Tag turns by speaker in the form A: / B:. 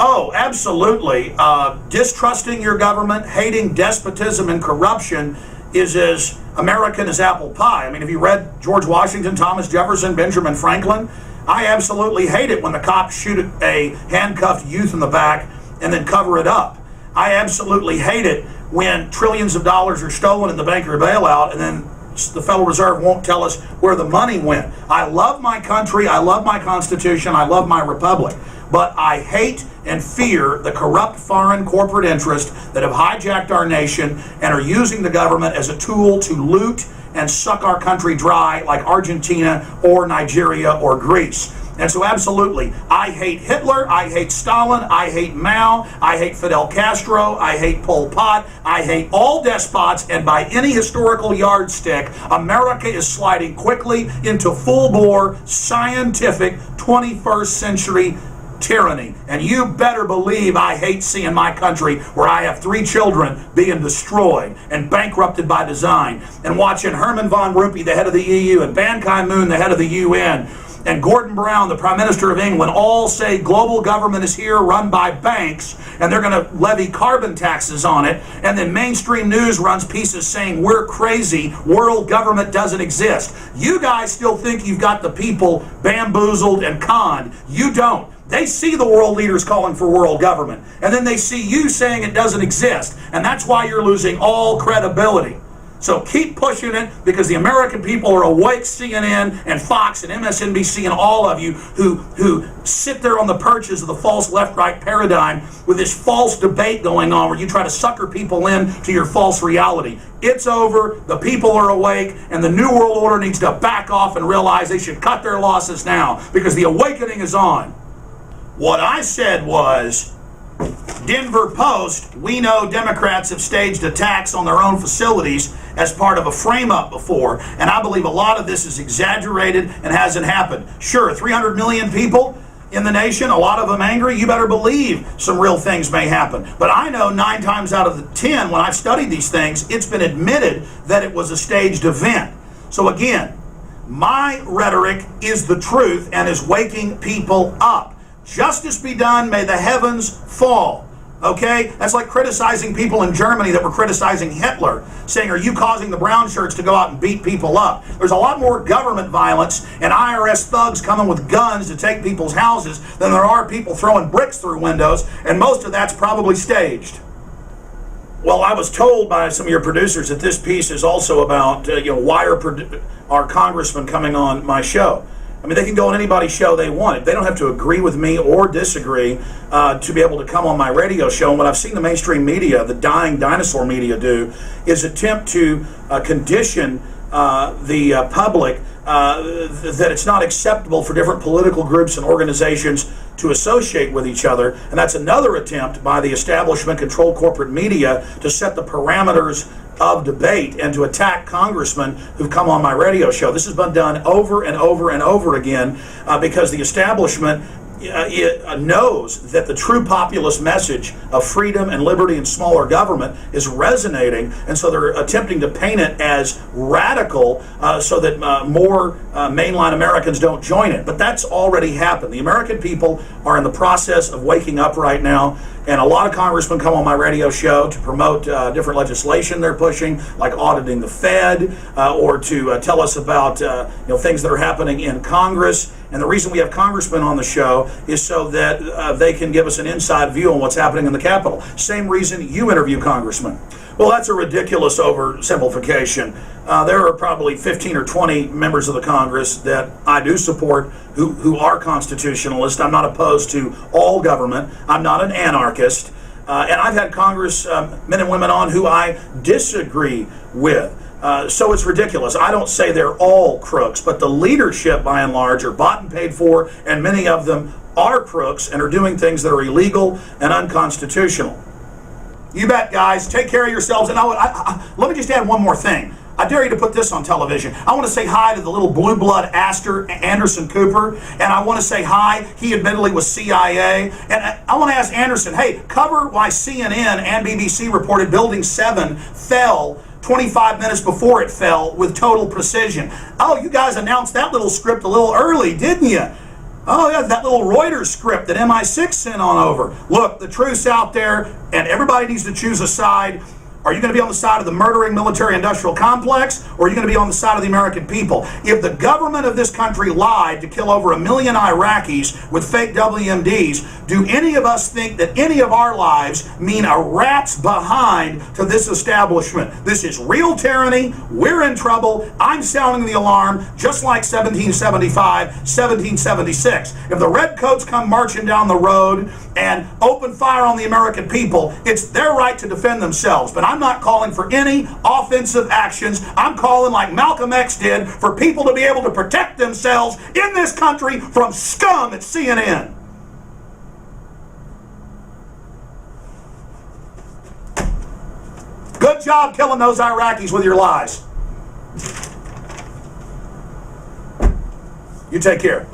A: Oh, absolutely. Distrusting your government, hating despotism and corruption is as American as apple pie. I mean, have you read George Washington, Thomas Jefferson, Benjamin Franklin? I absolutely hate it when the cops shoot a handcuffed youth in the back and then cover it up. I absolutely hate it when trillions of dollars are stolen in the banker bailout and then the Federal Reserve won't tell us where the money went. I love my country, I love my Constitution, I love my republic, but I hate and fear the corrupt foreign corporate interests that have hijacked our nation and are using the government as a tool to loot and suck our country dry like Argentina or Nigeria or Greece. And so absolutely, I hate Hitler, I hate Stalin, I hate Mao, I hate Fidel Castro, I hate Pol Pot, I hate all despots, and by any historical yardstick, America is sliding quickly into full-bore, scientific, 21st century tyranny. And you better believe I hate seeing my country where I have 3 children being destroyed and bankrupted by design, and watching Herman von Rompuy, the head of the EU, and Ban Ki-moon, the head of the UN, and Gordon Brown, the Prime Minister of England, all say global government is here run by banks and they're going to levy carbon taxes on it. And then mainstream news runs pieces saying we're crazy, world government doesn't exist. You guys still think you've got the people bamboozled and conned. You don't. They see the world leaders calling for world government, and then they see you saying it doesn't exist. And that's why you're losing all credibility. So keep pushing it, because the American people are awake. CNN and Fox and MSNBC and all of you who sit there on the perches of the false left-right paradigm with this false debate going on where you try to sucker people in to your false reality. It's over. The people are awake, and the New World Order needs to back off and realize they should cut their losses now, because the awakening is on. What I said was, Denver Post, we know Democrats have staged attacks on their own facilities as part of a frame-up before, and I believe a lot of this is exaggerated and hasn't happened. Sure, 300 million people in the nation, a lot of them angry, you better believe some real things may happen. But I know 9 times out of the 10, when I've studied these things, it's been admitted that it was a staged event. So again, my rhetoric is the truth and is waking people up. Justice be done, may the heavens fall. Okay? That's like criticizing people in Germany that were criticizing Hitler, saying, are you causing the brown shirts to go out and beat people up? There's a lot more government violence and IRS thugs coming with guns to take people's houses than there are people throwing bricks through windows, and most of that's probably staged. Well, I was told by some of your producers that this piece is also about, why are congressmen coming on my show? I mean, they can go on anybody's show they want. They don't have to agree with me or disagree to be able to come on my radio show. And what I've seen the mainstream media, the dying dinosaur media, do is attempt to condition the public that it's not acceptable for different political groups and organizations to associate with each other. And that's another attempt by the establishment controlled corporate media to set the parameters of debate and to attack congressmen who've come on my radio show. This has been done over and over and over again because the establishment knows that the true populist message of freedom and liberty and smaller government is resonating, and so they're attempting to paint it as radical so that more mainline Americans don't join it. But that's already happened. The American people are in the process of waking up right now, and a lot of congressmen come on my radio show to promote different legislation they're pushing, like auditing the Fed, or to tell us about things that are happening in Congress. And the reason we have congressmen on the show is so that they can give us an inside view on what's happening in the Capitol. Same reason you interview congressmen. Well, that's a ridiculous oversimplification. There are probably 15 or 20 members of the Congress that I do support who are constitutionalists. I'm not opposed to all government. I'm not an anarchist. And I've had Congress men and women on who I disagree with. So it's ridiculous. I don't say they're all crooks, but the leadership, by and large, are bought and paid for, and many of them are crooks and are doing things that are illegal and unconstitutional. You bet, guys. Take care of yourselves. And let me just add one more thing. I dare you to put this on television. I want to say hi to the little blue blood Aster Anderson Cooper, and I want to say hi. He admittedly was CIA. And I want to ask Anderson, hey, cover why CNN and BBC reported Building 7 fell 25 minutes before it fell with total precision. Oh, you guys announced that little script a little early, didn't you? Oh, yeah, that little Reuters script that MI6 sent on over. Look, the truth's out there, and everybody needs to choose a side. Are you going to be on the side of the murdering military-industrial complex, or are you going to be on the side of the American people? If the government of this country lied to kill over 1 million Iraqis with fake WMDs, do any of us think that any of our lives mean a rat's behind to this establishment? This is real tyranny. We're in trouble. I'm sounding the alarm, just like 1775, 1776. If the redcoats come marching down the road and open fire on the American people, it's their right to defend themselves. But I'm not calling for any offensive actions. I'm calling, like Malcolm X did, for people to be able to protect themselves in this country from scum at CNN. Good job killing those Iraqis with your lies. You take care.